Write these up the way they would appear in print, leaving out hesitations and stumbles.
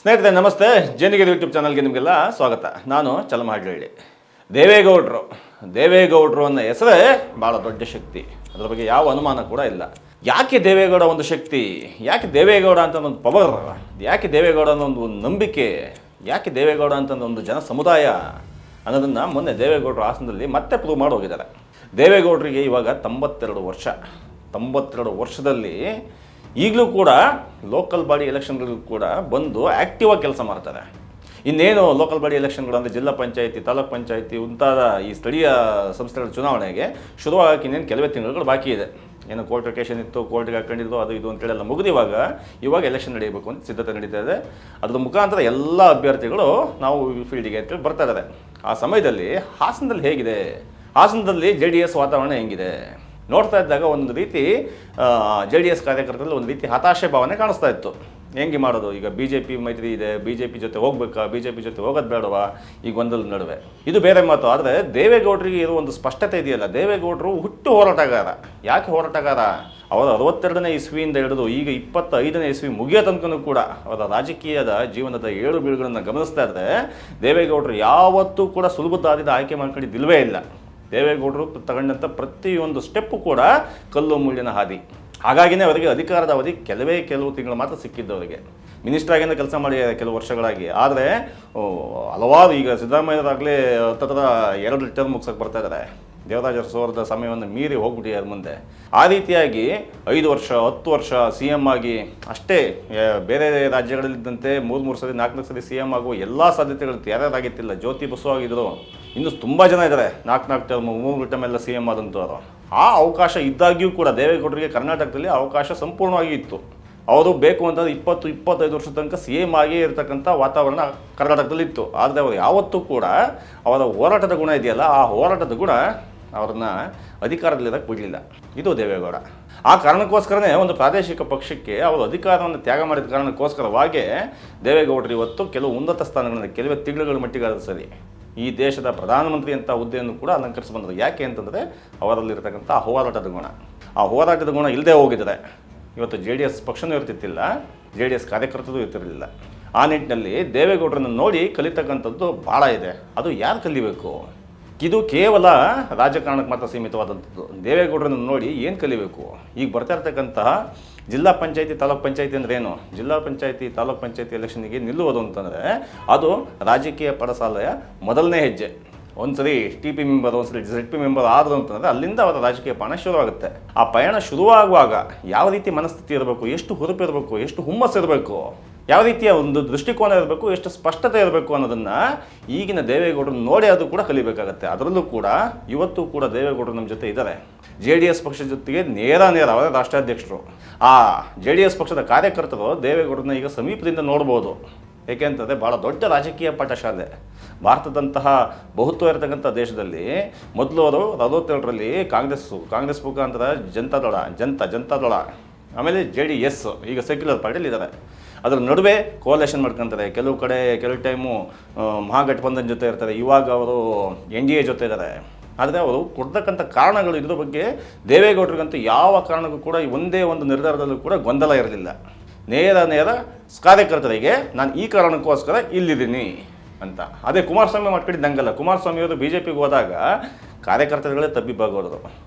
ಸ್ನೇಹಿತರೆ ನಮಸ್ತೆ. ಜೇನಿಗೆ ಯೂಟ್ಯೂಬ್ ಚಾನಲ್ಗೆ ನಿಮಗೆಲ್ಲ ಸ್ವಾಗತ. ನಾನು ಚಲಮಹಳ್ಳಿ. ದೇವೇಗೌಡರು ಅನ್ನೋ ಹೆಸರೇ ಭಾಳ ದೊಡ್ಡ ಶಕ್ತಿ, ಅದರ ಬಗ್ಗೆ ಯಾವ ಅನುಮಾನ ಕೂಡ ಇಲ್ಲ. ಯಾಕೆ ದೇವೇಗೌಡ ಒಂದು ಶಕ್ತಿ, ಯಾಕೆ ದೇವೇಗೌಡ ಅಂತ ಒಂದು ಪವರ್, ಯಾಕೆ ದೇವೇಗೌಡ ಅನ್ನೋ ಒಂದು ನಂಬಿಕೆ, ಯಾಕೆ ದೇವೇಗೌಡ ಅಂತ ಒಂದು ಜನ ಸಮುದಾಯ ಅನ್ನೋದನ್ನು ಮೊನ್ನೆ ದೇವೇಗೌಡರು ಹಾಸನದಲ್ಲಿ ಮತ್ತೆ ಪ್ರೂವ್ ಮಾಡಿ ಹೋಗಿದ್ದಾರೆ. ದೇವೇಗೌಡರಿಗೆ ಇವಾಗ 92 ವರ್ಷದಲ್ಲಿ ಈಗಲೂ ಕೂಡ ಲೋಕಲ್ ಬಾಡಿ ಎಲೆಕ್ಷನ್ಗಳಿಗೂ ಕೂಡ ಬಂದು ಆ್ಯಕ್ಟಿವಾಗಿ ಕೆಲಸ ಮಾಡ್ತಾರೆ. ಇನ್ನೇನು ಲೋಕಲ್ ಬಾಡಿ ಎಲೆಕ್ಷನ್ಗಳು ಅಂದರೆ ಜಿಲ್ಲಾ ಪಂಚಾಯಿತಿ, ತಾಲೂಕ್ ಪಂಚಾಯಿತಿ ಮುಂತಾದ ಈ ಸ್ಥಳೀಯ ಸಂಸ್ಥೆಗಳ ಚುನಾವಣೆಗೆ ಶುರುವಾಗಿ ಇನ್ನೇನು ಕೆಲವೇ ತಿಂಗಳುಗಳು ಬಾಕಿ ಇದೆ. ಏನು ಕೋರ್ಟ್ ವೆಕೇಷನ್ ಇತ್ತು, ಕೋರ್ಟ್ಗೆ ಹಾಕೊಂಡಿದ್ದು ಅದು ಇದು ಅಂತೇಳಿ ಎಲ್ಲ ಮುಗಿದು ಇವಾಗ ಎಲೆಕ್ಷನ್ ನಡೆಯಬೇಕು ಅಂತ ಸಿದ್ಧತೆ ನಡೀತಾ ಇದೆ. ಅದ್ರ ಮುಖಾಂತರ ಎಲ್ಲ ಅಭ್ಯರ್ಥಿಗಳು ನಾವು ಫೀಲ್ಡಿಗೆ ಅಂತೇಳಿ ಬರ್ತಾ ಇದ್ದಾರೆ. ಆ ಸಮಯದಲ್ಲಿ ಹಾಸನದಲ್ಲಿ ಹೇಗಿದೆ, ಹಾಸನದಲ್ಲಿ JDS ವಾತಾವರಣ ಹೆಂಗಿದೆ ನೋಡ್ತಾ ಇದ್ದಾಗ ಒಂದು ರೀತಿ JDS ಕಾರ್ಯಕರ್ತರಲ್ಲಿ ಒಂದು ರೀತಿ ಹತಾಶೆ ಭಾವನೆ ಕಾಣಿಸ್ತಾ ಇತ್ತು. ಹೆಂಗೆ ಮಾಡೋದು, ಈಗ BJP ಮೈತ್ರಿ ಇದೆ, BJP ಜೊತೆ ಹೋಗ್ಬೇಕಾ, BJP ಜೊತೆ ಹೋಗೋದು ಬೇಡವಾ, ಈಗ ಒಂದಲ್ಲ ನಡುವೆ ಇದು ಬೇರೆ ಮಾತು. ಆದರೆ ದೇವೇಗೌಡರಿಗೆ ಇರೋ ಒಂದು ಸ್ಪಷ್ಟತೆ ಇದೆಯಲ್ಲ, ದೇವೇಗೌಡರು ಹುಟ್ಟು ಹೋರಾಟಗಾರ. ಯಾಕೆ ಹೋರಾಟಗಾರ, ಅವರ 62ನೇ ಇಸ್ವಿಯಿಂದ ಹಿಡಿದು ಈಗ 25ನೇ ಇಸ್ವಿ ಮುಗಿಯೋ ತನಕನೂ ಕೂಡ ಅವರ ರಾಜಕೀಯದ ಜೀವನದ ಏಳು ಬೀಳುಗಳನ್ನು ಗಮನಿಸ್ತಾ ಇದ್ದರೆ ದೇವೇಗೌಡರು ಯಾವತ್ತೂ ಕೂಡ ಸುಲಭ ದಾರಿದ ಆಯ್ಕೆ ಮಾಡ್ಕೊಂಡಿದ್ದಿಲ್ವೇ ಇಲ್ಲ. ದೇವೇಗೌಡರು ತಗೊಂಡಂಥ ಪ್ರತಿಯೊಂದು ಸ್ಟೆಪ್ಪು ಕೂಡ ಕಲ್ಲು ಮುಳ್ಳಿನ ಹಾದಿ. ಹಾಗಾಗಿನೇ ಅವರಿಗೆ ಅಧಿಕಾರದ ಅವಧಿ ಕೆಲವು ತಿಂಗಳು ಮಾತ್ರ ಸಿಕ್ಕಿದ್ದವರಿಗೆ. ಮಿನಿಸ್ಟರ್ ಆಗಿಂದ ಕೆಲಸ ಮಾಡಿ ಕೆಲವು ವರ್ಷಗಳಾಗಿ, ಆದರೆ ಹಲವಾರು ಈಗ ಸಿದ್ದರಾಮಯ್ಯರಾಗಲೇ ಹತ್ತಿರ 2 ಟರ್ಮ್ ಮುಗಿಸೋಕೆ ಬರ್ತಾ ಇದ್ದಾರೆ. ದೇವರಾಜ ಅರಸು ಸಮಯವನ್ನು ಮೀರಿ ಹೋಗ್ಬಿಟ್ಟಿದ್ದಾರೆ ಮುಂದೆ. ಆ ರೀತಿಯಾಗಿ 5 ವರ್ಷ 10 ವರ್ಷ CM ಆಗಿ ಅಷ್ಟೇ ಬೇರೆ ರಾಜ್ಯಗಳಲ್ಲಿದ್ದಂತೆ 3 ಸರಿ 4 ಸರಿ CM ಆಗುವ ಎಲ್ಲ ಸಾಧ್ಯತೆಗಳು ಯಾರ್ಯಾರಾಗಿತ್ತಿಲ್ಲ. ಜ್ಯೋತಿ ಬಸು ಆಗಿದ್ರು, ಇನ್ನು ತುಂಬ ಜನ ಇದ್ದಾರೆ 4 ಟರ್ಮ್ 3 ಟರ್ಮ್ ಎಲ್ಲ CM ಆದಂಥವ್ರು. ಆ ಅವಕಾಶ ಇದ್ದಾಗ್ಯೂ ಕೂಡ ದೇವೇಗೌಡರಿಗೆ ಕರ್ನಾಟಕದಲ್ಲಿ ಅವಕಾಶ ಸಂಪೂರ್ಣವಾಗಿ ಇತ್ತು. ಅವರು ಬೇಕು ಅಂತಂದ್ರೆ 20-25 ವರ್ಷದ ತನಕ CM ಆಗೇ ಇರತಕ್ಕಂಥ ವಾತಾವರಣ ಕರ್ನಾಟಕದಲ್ಲಿತ್ತು. ಆದರೆ ಅವರು ಯಾವತ್ತೂ ಕೂಡ ಅವರ ಹೋರಾಟದ ಗುಣ ಇದೆಯಲ್ಲ, ಆ ಹೋರಾಟದ ಗುಣ ಅವ್ರನ್ನ ಅಧಿಕಾರದಲ್ಲಿರೋಕ್ಕೆ ಬಿಡಲಿಲ್ಲ. ಇದು ದೇವೇಗೌಡ. ಆ ಕಾರಣಕ್ಕೋಸ್ಕರನೇ ಒಂದು ಪ್ರಾದೇಶಿಕ ಪಕ್ಷಕ್ಕೆ ಅವರು ಅಧಿಕಾರವನ್ನು ತ್ಯಾಗ ಮಾಡಿದ ಕಾರಣಕ್ಕೋಸ್ಕರವಾಗೇ ದೇವೇಗೌಡರು ಇವತ್ತು ಕೆಲವು ಉನ್ನತ ಸ್ಥಾನಗಳನ್ನು ಕೆಲವೇ ತಿಂಗಳುಗಳ ಮಟ್ಟಿಗಾದರೂ ಸರಿ ಈ ದೇಶದ ಪ್ರಧಾನಮಂತ್ರಿ ಅಂತ ಹುದ್ದೆಯನ್ನು ಕೂಡ ಅಲಂಕರಿಸಿ ಬಂದರು. ಯಾಕೆ ಅಂತಂದರೆ ಅವರಲ್ಲಿರ್ತಕ್ಕಂಥ ಹೋರಾಟದ ಗುಣ. ಆ ಹೋರಾಟದ ಗುಣ ಇಲ್ಲದೆ ಹೋಗಿದ್ದಾರೆ ಇವತ್ತು JDS ಪಕ್ಷನೂ ಇರ್ತಿತ್ತಿಲ್ಲ, JDS ಕಾರ್ಯಕರ್ತರು ಇರ್ತಿರಲಿಲ್ಲ. ಆ ನಿಟ್ಟಿನಲ್ಲಿ ದೇವೇಗೌಡರನ್ನು ನೋಡಿ ಕಲಿತಕ್ಕಂಥದ್ದು ಭಾಳ ಇದೆ. ಅದು ಯಾರು ಕಲಿಬೇಕು, ಇದು ಕೇವಲ ರಾಜಕಾರಣಕ್ಕೆ ಮಾತ್ರ ಸೀಮಿತವಾದಂಥದ್ದು. ದೇವೇಗೌಡರನ್ನು ನೋಡಿ ಏನು ಕಲಿಬೇಕು, ಈಗ ಬರ್ತಾ ಇರ್ತಕ್ಕಂತಹ ಜಿಲ್ಲಾ ಪಂಚಾಯಿತಿ ತಾಲೂಕ್ ಪಂಚಾಯಿತಿ ಅಂದ್ರೆ ಏನು, ಜಿಲ್ಲಾ ಪಂಚಾಯಿತಿ ತಾಲೂಕ್ ಪಂಚಾಯಿತಿ ಎಲೆಕ್ಷನ್ಗೆ ನಿಲ್ಲುವುದು ಅಂತಂದರೆ ಅದು ರಾಜಕೀಯ ಪಡಸಾಲೆಯ ಮೊದಲನೇ ಹೆಜ್ಜೆ. ಒಂದ್ಸರಿ TP ಮೆಂಬರ್, ಒಂದ್ಸರಿ ZP ಮೆಂಬರ್ ಆದರು ಅಂತಂದರೆ ಅಲ್ಲಿಂದ ಅವರ ರಾಜಕೀಯ ಪಯಣ ಶುರುವಾಗುತ್ತೆ. ಆ ಪಯಣ ಶುರುವಾಗುವಾಗ ಯಾವ ರೀತಿ ಮನಸ್ಥಿತಿ ಇರಬೇಕು, ಎಷ್ಟು ಹುರುಪು ಇರಬೇಕು, ಎಷ್ಟು ಹುಮ್ಮಸ್ಸು ಇರಬೇಕು, ಯಾವ ರೀತಿಯ ಒಂದು ದೃಷ್ಟಿಕೋನ ಇರಬೇಕು, ಎಷ್ಟು ಸ್ಪಷ್ಟತೆ ಇರಬೇಕು ಅನ್ನೋದನ್ನು ಈಗಿನ ದೇವೇಗೌಡರು ನೋಡಿ ಅದು ಕೂಡ ಕಲಿಬೇಕಾಗತ್ತೆ. ಅದರಲ್ಲೂ ಕೂಡ ಇವತ್ತು ಕೂಡ ದೇವೇಗೌಡರು ನಮ್ಮ ಜೊತೆ ಇದ್ದಾರೆ. JDS ಪಕ್ಷದ ಜೊತೆಗೆ ನೇರ ಅವರ ರಾಷ್ಟ್ರಾಧ್ಯಕ್ಷರು. ಆ JDS ಪಕ್ಷದ ಕಾರ್ಯಕರ್ತರು ದೇವೇಗೌಡರನ್ನ ಈಗ ಸಮೀಪದಿಂದ ನೋಡ್ಬೋದು. ಏಕೆಂತಂದರೆ ಭಾಳ ದೊಡ್ಡ ರಾಜಕೀಯ ಪಾಠಶಾಲೆ. ಭಾರತದಂತಹ ಬಹುತ್ವ ಇರತಕ್ಕಂಥ ದೇಶದಲ್ಲಿ ಮೊದಲು ಅವರು 47ರಲ್ಲಿ ಕಾಂಗ್ರೆಸ್ ಮುಖಾಂತರ ಜನತಾದಳ, ಆಮೇಲೆ JDS, ಈಗ ಸೆಕ್ಯುಲರ್ ಪಾರ್ಟಿಯಲ್ಲಿ ಇದ್ದಾರೆ. ಅದರ ನಡುವೆ ಕೋಲೇಷನ್ ಮಾಡ್ಕೊತಾರೆ. ಕೆಲವು ಟೈಮು ಮಹಾಗಠಬಂಧನ್ ಜೊತೆ ಇರ್ತಾರೆ. ಇವಾಗ ಅವರು NDA ಜೊತೆ ಇದ್ದಾರೆ. ಆದರೆ ಅವರು ಕೊಡ್ತಕ್ಕಂಥ ಕಾರಣಗಳು ಇದ್ರ ಬಗ್ಗೆ ದೇವೇಗೌಡರಿಗಂತೂ ಯಾವ ಕಾರಣಕ್ಕೂ ಕೂಡ ಒಂದೇ ಒಂದು ನಿರ್ಧಾರದಲ್ಲೂ ಕೂಡ ಗೊಂದಲ ಇರಲಿಲ್ಲ. ನೇರ ಕಾರ್ಯಕರ್ತರಿಗೆ ನಾನು ಈ ಕಾರಣಕ್ಕೋಸ್ಕರ ಇಲ್ಲಿದ್ದೀನಿ ಅಂತ. ಅದೇ ಕುಮಾರಸ್ವಾಮಿ ಮಾಡ್ಕೊಂಡಿದ್ದಂಗಲ್ಲ. ಕುಮಾರಸ್ವಾಮಿಯವರು BJPಗೆ ಹೋದಾಗ ಕಾರ್ಯಕರ್ತರುಗಳೇ ತಬ್ಬಿಬ್ಬಾಗೋದ್ರು.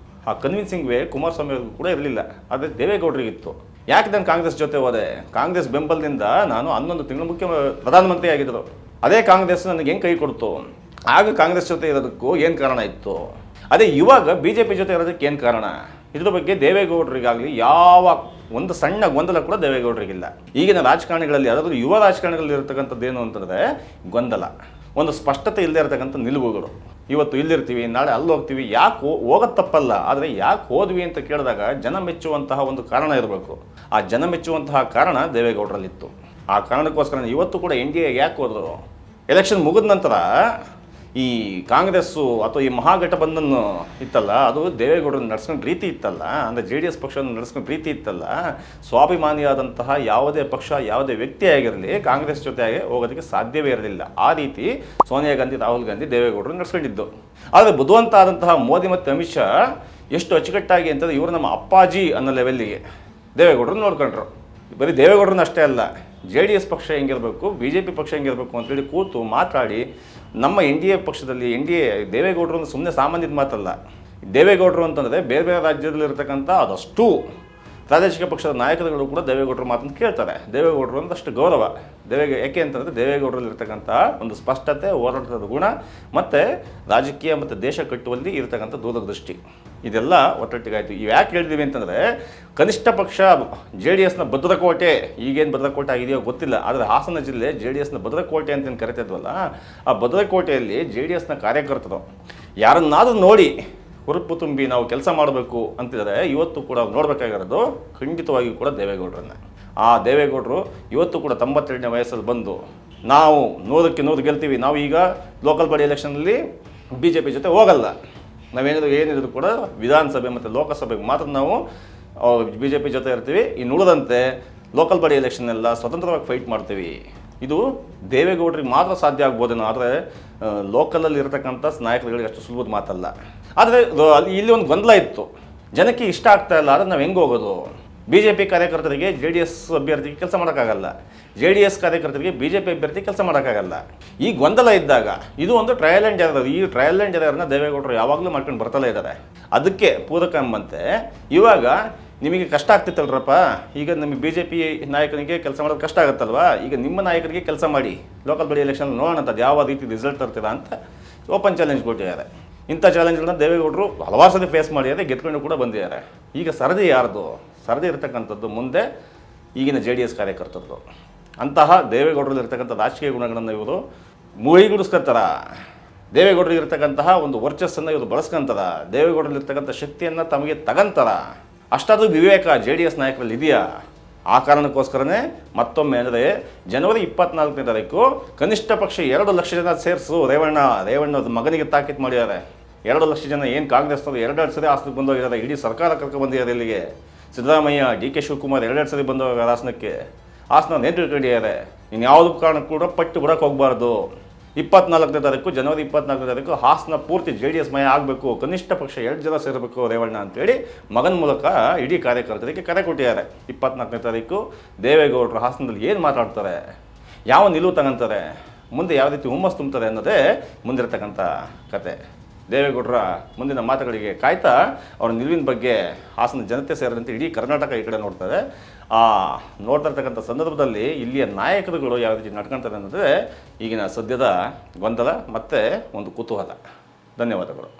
ಆ ಕನ್ವಿನ್ಸಿಂಗ್ ವೇ ಕುಮಾರಸ್ವಾಮಿಯವ್ರಿಗೂ ಕೂಡ ಇರಲಿಲ್ಲ, ಆದರೆ ದೇವೇಗೌಡರಿಗಿತ್ತು. ಯಾಕೆ ನಾನು ಕಾಂಗ್ರೆಸ್ ಜೊತೆ ಹೋದೆ, ಕಾಂಗ್ರೆಸ್ ಬೆಂಬಲದಿಂದ ನಾನು 11 ತಿಂಗಳು ಪ್ರಧಾನಮಂತ್ರಿ ಆಗಿದ್ದರು. ಅದೇ ಕಾಂಗ್ರೆಸ್ ನನಗೆ ಹೆಂಗೆ ಕೈ ಕೊಡ್ತು, ಆಗ ಕಾಂಗ್ರೆಸ್ ಜೊತೆ ಇರೋದಕ್ಕೂ ಏನು ಕಾರಣ ಇತ್ತು, ಅದೇ ಇವಾಗ BJP ಜೊತೆ ಇರೋದಕ್ಕೆ ಏನು ಕಾರಣ, ಇದ್ರ ಬಗ್ಗೆ ದೇವೇಗೌಡರಿಗಾಗಲಿ ಯಾವ ಒಂದು ಸಣ್ಣ ಗೊಂದಲ ಕೂಡ ದೇವೇಗೌಡರಿಗಿಲ್ಲ. ಈಗಿನ ರಾಜಕಾರಣಿಗಳಲ್ಲಿ, ಅದರಲ್ಲೂ ಯುವ ರಾಜಕಾರಣಿಗಳಲ್ಲಿ ಇರತಕ್ಕಂಥದ್ದು ಏನು ಅಂತಂದರೆ ಗೊಂದಲ, ಒಂದು ಸ್ಪಷ್ಟತೆ ಇಲ್ಲದೆ ಇರತಕ್ಕಂಥ ನಿಲುವುಗಳು. ಇವತ್ತು ಇಲ್ಲಿರ್ತೀವಿ, ನಾಳೆ ಅಲ್ಲಿ ಹೋಗ್ತೀವಿ. ಯಾಕೆ ಹೋಗೋದು ತಪ್ಪಲ್ಲ, ಆದರೆ ಯಾಕೆ ಹೋದ್ವಿ ಅಂತ ಕೇಳಿದಾಗ ಜನ ಮೆಚ್ಚುವಂತಹ ಒಂದು ಕಾರಣ ಇರಬೇಕು. ಆ ಜನ ಮೆಚ್ಚುವಂತಹ ಕಾರಣ ದೇವೇಗೌಡರಲ್ಲಿತ್ತು. ಆ ಕಾರಣಕ್ಕೋಸ್ಕರ ಇವತ್ತು ಕೂಡ NDA ಯಾಕೆ ಹೋದರು, ಎಲೆಕ್ಷನ್ ಮುಗಿದ ನಂತರ ಈ ಕಾಂಗ್ರೆಸ್ಸು ಅಥವಾ ಈ ಮಹಾಗಠಬಂಧನ್ ಇತ್ತಲ್ಲ, ಅದು ದೇವೇಗೌಡರನ್ನ ನಡೆಸ್ಕೊಂಡು ರೀತಿ ಇತ್ತಲ್ಲ, ಅಂದರೆ JDS ಪಕ್ಷವನ್ನು ನಡೆಸ್ಕೊಂಡು ರೀತಿ ಇತ್ತಲ್ಲ, ಸ್ವಾಭಿಮಾನಿಯಾದಂತಹ ಯಾವುದೇ ಪಕ್ಷ ಯಾವುದೇ ವ್ಯಕ್ತಿ ಆಗಿರಲಿ ಕಾಂಗ್ರೆಸ್ ಜೊತೆಗೆ ಹೋಗೋದಕ್ಕೆ ಸಾಧ್ಯವೇ ಇರಲಿಲ್ಲ. ಆ ರೀತಿ ಸೋನಿಯಾ ಗಾಂಧಿ, ರಾಹುಲ್ ಗಾಂಧಿ ದೇವೇಗೌಡರು ನಡೆಸ್ಕೊಂಡಿದ್ದು. ಆದರೆ ಬುದ್ಧಿವಂತ ಆದಂತಹ ಮೋದಿ ಮತ್ತು ಅಮಿತ್ ಶಾ ಎಷ್ಟು ಅಚ್ಚುಕಟ್ಟಾಗಿ ಅಂತಂದರೆ ಇವರು ನಮ್ಮ ಅಪ್ಪಾಜಿ ಅನ್ನೋ ಲೆವೆಲ್ಲಿಗೆ ದೇವೇಗೌಡರನ್ನ ನೋಡ್ಕೊಂಡ್ರು. ಬರೀ ದೇವೇಗೌಡರನ್ನ ಅಷ್ಟೇ ಅಲ್ಲ, JDS ಪಕ್ಷ ಹೆಂಗಿರಬೇಕು, BJP ಪಕ್ಷ ಹೆಂಗಿರಬೇಕು ಅಂತೇಳಿ ಕೂತು ಮಾತಾಡಿ ನಮ್ಮ NDA ಪಕ್ಷದಲ್ಲಿ NDA ದೇವೇಗೌಡರು ಅಂದ್ರೆ ಸುಮ್ಮನೆ ಸಾಮಾನ್ಯದ ಮಾತಲ್ಲ. ದೇವೇಗೌಡರು ಅಂತಂದರೆ ಬೇರೆ ಬೇರೆ ರಾಜ್ಯದಲ್ಲಿರ್ತಕ್ಕಂಥ ಅದಷ್ಟು ಪ್ರಾದೇಶಿಕ ಪಕ್ಷದ ನಾಯಕರುಗಳು ಕೂಡ ದೇವೇಗೌಡರು ಮಾತನ್ನು ಕೇಳ್ತಾರೆ. ದೇವೇಗೌಡರು ಒಂದಷ್ಟು ಗೌರವ ಯಾಕೆ ಅಂತಂದರೆ ದೇವೇಗೌಡರಲ್ಲಿರ್ತಕ್ಕಂಥ ಒಂದು ಸ್ಪಷ್ಟತೆ, ಹೋರಾಟದ ಗುಣ ಮತ್ತು ರಾಜಕೀಯ ಮತ್ತು ದೇಶ ಕಟ್ಟುವಲ್ಲಿ ಇರತಕ್ಕಂಥ ದೂರದೃಷ್ಟಿ ಇದೆಲ್ಲ ಒಟ್ಟೊಟ್ಟಿಗಾಯಿತು. ಇವು ಯಾಕೆ ಹೇಳಿದ್ದೀವಿ ಅಂತಂದರೆ ಕನಿಷ್ಠ ಪಕ್ಷ JDSನ ಭದ್ರಕೋಟೆ, ಈಗೇನು ಭದ್ರಕೋಟೆ ಆಗಿದೆಯೋ ಗೊತ್ತಿಲ್ಲ, ಆದರೆ ಹಾಸನ ಜಿಲ್ಲೆ JDSನ ಭದ್ರಕೋಟೆ ಅಂತೇನು ಕರಿತಿದ್ವಲ್ಲ, ಆ ಭದ್ರಕೋಟೆಯಲ್ಲಿ JDSನ ಕಾರ್ಯಕರ್ತರು ಯಾರನ್ನಾದರೂ ನೋಡಿ ಹುರುಪು ತುಂಬಿ ನಾವು ಕೆಲಸ ಮಾಡಬೇಕು ಅಂತಿದ್ದಾರೆ. ಇವತ್ತು ಕೂಡ ನೋಡಬೇಕಾಗಿರೋದು ಖಂಡಿತವಾಗಿಯೂ ಕೂಡ ದೇವೇಗೌಡರನ್ನ. ಆ ದೇವೇಗೌಡರು ಇವತ್ತು ಕೂಡ 92ನೇ ವಯಸ್ಸಲ್ಲಿ ಬಂದು ನಾವು 100ಕ್ಕೆ 100 ಗೆಲ್ತೀವಿ, ನಾವು ಈಗ ಲೋಕಲ್ ಬಾಡಿ ಎಲೆಕ್ಷನಲ್ಲಿ BJP ಜೊತೆ ಹೋಗಲ್ಲ, ಏನಿದ್ರು ಕೂಡ ವಿಧಾನಸಭೆ ಮತ್ತು ಲೋಕಸಭೆಗೆ ಮಾತ್ರ ನಾವು BJP ಜೊತೆ ಇರ್ತೀವಿ, ಇನ್ನು ಉಳಿದಂತೆ ಲೋಕಲ್ ಬಾಡಿ ಎಲೆಕ್ಷನ್ ಎಲ್ಲ ಸ್ವತಂತ್ರವಾಗಿ ಫೈಟ್ ಮಾಡ್ತೀವಿ. ಇದು ದೇವೇಗೌಡರಿಗೆ ಮಾತ್ರ ಸಾಧ್ಯ ಆಗ್ಬೋದೇನೋ, ಆದರೆ ಲೋಕಲಲ್ಲಿ ಇರತಕ್ಕಂಥ ನಾಯಕರುಗಳಿಗೆ ಅಷ್ಟು ಸುಲಭದ ಮಾತಲ್ಲ. ಆದರೆ ಇಲ್ಲಿ ಒಂದು ಗೊಂದಲ ಇತ್ತು, ಜನಕ್ಕೆ ಇಷ್ಟ ಆಗ್ತಾ ಇಲ್ಲ, ಆದರೆ ನಾವು ಹೆಂಗೆ ಹೋಗೋದು? BJP ಕಾರ್ಯಕರ್ತರಿಗೆ JDS ಅಭ್ಯರ್ಥಿಗೆ ಕೆಲಸ ಮಾಡೋಕ್ಕಾಗಲ್ಲ, JDS ಕಾರ್ಯಕರ್ತರಿಗೆ BJP ಅಭ್ಯರ್ಥಿ ಕೆಲಸ ಮಾಡೋಕ್ಕಾಗಲ್ಲ. ಈ ಗೊಂದಲ ಇದ್ದಾಗ ಇದು ಒಂದು ಟ್ರಯಲ್ ಆ್ಯಂಡ್ ಎರರ್. ಈ ಟ್ರಯಲ್ ಆ್ಯಂಡ್ ಎರರ್ನ ದೇವೇಗೌಡರು ಯಾವಾಗಲೂ ಮಾಡ್ಕೊಂಡು ಬರ್ತಲೇ ಇದ್ದಾರೆ. ಅದಕ್ಕೆ ಪೂರಕ ಎಂಬಂತೆ ಇವಾಗ ನಿಮಗೆ ಕಷ್ಟ ಆಗ್ತಿತ್ತಲ್ರಪ್ಪ, ಈಗ ನಿಮಗೆ BJP ನಾಯಕನಿಗೆ ಕೆಲಸ ಮಾಡೋದು ಕಷ್ಟ ಆಗುತ್ತಲ್ವಾ, ಈಗ ನಿಮ್ಮ ನಾಯಕರಿಗೆ ಕೆಲಸ ಮಾಡಿ, ಲೋಕಲ್ ಬಾಡಿ ಎಲೆಕ್ಷನ್ ನೋಡೋಣ ಅಂತ ಯಾವ ರೀತಿ ರಿಸಲ್ಟ್ ತರ್ತೀರಾ ಅಂತ ಓಪನ್ ಚಾಲೆಂಜ್ ಕೊಟ್ಟಿದ್ದಾರೆ. ಇಂಥ ಚಾಲೆಂಜ್ಗಳನ್ನ ದೇವೇಗೌಡರು ಹಲವಾರು ಸತಿ ಫೇಸ್ ಮಾಡಿದ್ದಾರೆ, ಗೆದ್ಕೊಂಡು ಕೂಡ ಬಂದಿದ್ದಾರೆ. ಈಗ ಸರದಿ ಯಾರ್ದು? ಸರದಿ ಇರತಕ್ಕಂಥದ್ದು ಮುಂದೆ ಈಗಿನ JDS ಕಾರ್ಯಕರ್ತರು. ಅಂತಹ ದೇವೇಗೌಡರಲ್ಲಿ ಇರ್ತಕ್ಕಂಥ ರಾಜಕೀಯ ಗುಣಗಳನ್ನು ಇವರು ಮೂಳಿಗುಡಿಸ್ಕೊತಾರ, ದೇವೇಗೌಡರಿಗೆ ಇರ್ತಕ್ಕಂತಹ ಒಂದು ವರ್ಚಸ್ಸನ್ನು ಇವರು ಬಳಸ್ಕೊಂತಾರ, ದೇವೇಗೌಡರಲ್ಲಿರ್ತಕ್ಕಂಥ ಶಕ್ತಿಯನ್ನು ತಮಗೆ ತಗಂತಾರ. ಅಷ್ಟಾದರೂ ವಿವೇಕ JDS ನಾಯಕರಲ್ಲಿ ಇದೆಯಾ? ಆ ಕಾರಣಕ್ಕೋಸ್ಕರನೇ ಮತ್ತೊಮ್ಮೆ ಅಂದರೆ ಜನವರಿ 24ನೇ ತಾರೀಕು ಕನಿಷ್ಠ ಪಕ್ಷ 2 ಲಕ್ಷ ಜನ ಸೇರಿಸು ರೇವಣ್ಣ ಮಗನಿಗೆ ತಾಕೀತು ಮಾಡಿದ್ದಾರೆ. 2 ಲಕ್ಷ ಜನ ಏನು ಕಾಂಗ್ರೆಸ್ನವರು 2 ಸರಿ ಹಾಸನಕ್ಕೆ ಬಂದೋಗಿದ್ದಾರೆ, ಇಡೀ ಸರ್ಕಾರ ಕರ್ಕೊಂಡು ಬಂದಿದ್ದಾರೆ ಇಲ್ಲಿಗೆ. ಸಿದ್ದರಾಮಯ್ಯ, DK ಶಿವಕುಮಾರ್ 2 ಸರಿ ಬಂದೋಗ ಹಾಸನಕ್ಕೆ, ಹಾಸನ ನೇತೃತ್ವಡಿದ್ದಾರೆ. ಇನ್ನು ಯಾವುದೂ ಕಾರಣಕ್ಕೂ ಕೂಡ ಪಟ್ಟು ಬಿಡೋಕೆ ಹೋಗಬಾರ್ದು. 24ನೇ ತಾರೀಕು ಜನವರಿ 24ನೇ ತಾರೀಕು ಹಾಸನ ಪೂರ್ತಿ JDS ಮಯ ಆಗಬೇಕು, ಕನಿಷ್ಠ ಪಕ್ಷ 2 ಜನ ಸೇರಬೇಕು ರೇವಣ್ಣ ಅಂತೇಳಿ ಮಗನ ಮೂಲಕ ಇಡೀ ಕಾರ್ಯಕರ್ತರಿಗೆ ಕರೆ ಕೊಟ್ಟಿದ್ದಾರೆ. 24ನೇ ತಾರೀಕು ದೇವೇಗೌಡರು ಹಾಸನದಲ್ಲಿ ಏನು ಮಾತಾಡ್ತಾರೆ, ಯಾವ ನಿಲುವು ತಗೊಂತಾರೆ, ಮುಂದೆ ಯಾವ ರೀತಿ ಹುಮ್ಮಸ್ ತುಂಬ್ತಾರೆ ಅನ್ನೋದೇ ಮುಂದಿರತಕ್ಕಂಥ ಕತೆ. ದೇವೇಗೌಡರ ಮುಂದಿನ ಮಾತುಗಳಿಗೆ ಕಾಯ್ತಾ ಅವರ ನಿಲುವಿನ ಬಗ್ಗೆ ಹಾಸನ ಜನತೆ ಸೇರಿದಂತೆ ಇಡೀ ಕರ್ನಾಟಕ ಈ ಕಡೆ ನೋಡ್ತಾರೆ. ನೋಡ್ತಾ ಇರ್ತಕ್ಕಂಥ ಸಂದರ್ಭದಲ್ಲಿ ಇಲ್ಲಿಯ ನಾಯಕರುಗಳು ಯಾವ ರೀತಿ ನಡ್ಕೊಳ್ತಾರೆ ಅನ್ನೋದೇ ಈಗಿನ ಸದ್ಯದ ಗೊಂದಲ ಮತ್ತು ಒಂದು ಕುತೂಹಲ. ಧನ್ಯವಾದಗಳು.